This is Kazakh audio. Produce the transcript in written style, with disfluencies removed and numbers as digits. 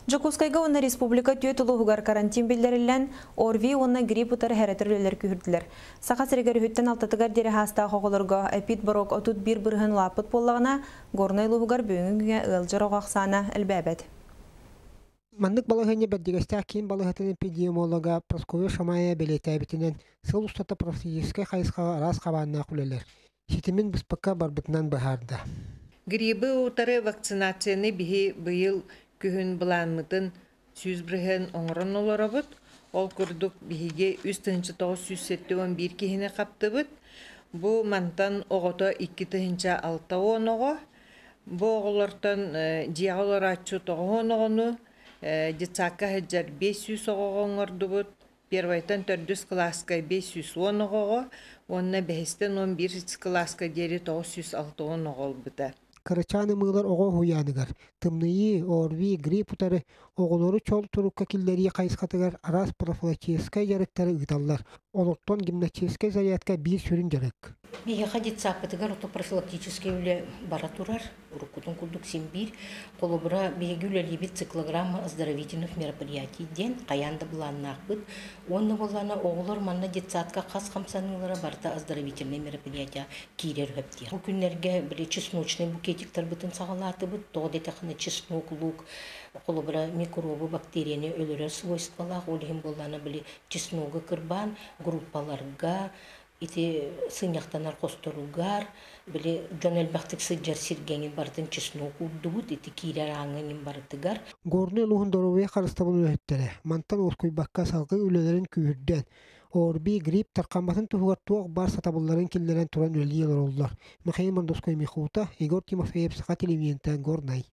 Жокускайга онна республика түйет улуғығар карантин билдерілен орви онна грипп утары хәрәтірілер күйірділер. Сақа сірігер үттен алтатығар дері хаста қоғылырға әпит борок отут бір бұрғын лапыт болағына горнай улуғығар бөңіңге ұлжыр оғақсана әлбәбәд. Мандык балыгыны бәддигәстә кин балыгытын эпидемиолога Прасковья Шамая белетәбитенен сыл устата профилактика хайска раз кабанна кулелер. Ситимин биспакка барбытынан бахарда. Грибы утары вакцинацияны биһи быйыл күһүн буланмытын сүз бирген оңрон олорабыт. Ол курдук биһиге 3-971 киһине каптыбыт. Бу мантан огото 2-6 оного. Бу оголортон диаголор ачу тогону детсакка хаджар 500 оғоңордубут. Первайтан 400 класска 510 оғоға, онна бәхістен 11 класска дері 906 оғолбыта. Карачаны мыйлар ого хуяныгар. Тымнıyı, орви, грипп утары оголору чол турукка киллери кайыскатыгар арас профилактическая жарыктары ыдаллар. Олоттон гимнастическая зарядка бир сүрүн жарык. Биге ходит саппатыгар ото профилактический үле баратурар, урукутун кулдук симбир, колобура биге үле либит циклограмма оздоровительных мероприятий ден, каянда буланнакбыт, онны болана оголор манна детсадка кас хамсанылара барта оздоровительные мероприятия кирер хөптер. Бу күннерге бир чесночный букетиктер бытын сагалаты быт, тодетахны чеснок лук, колобура микробы бактерияны өлөрө свойстволах, олихим болана били чесногы кырбан, группаларга, ити сыньяқтанар қосторугар, біле жонел бақтық сыджар сиргенген бардың чесну курдубут, ити кирер аңынын бардыгар. Горны луғын дорове қарыстабыл өлеттері. Мантан оскойбаққа салғы өлелерін күйірден. Орби, грипп, тарқамбатын тұғығар туақ бар сатабыларын келдерін туран өлі елер олдар. Михаил Мандоской Михута, Егор Тимофеев, Сақа телевизиентен Горнай.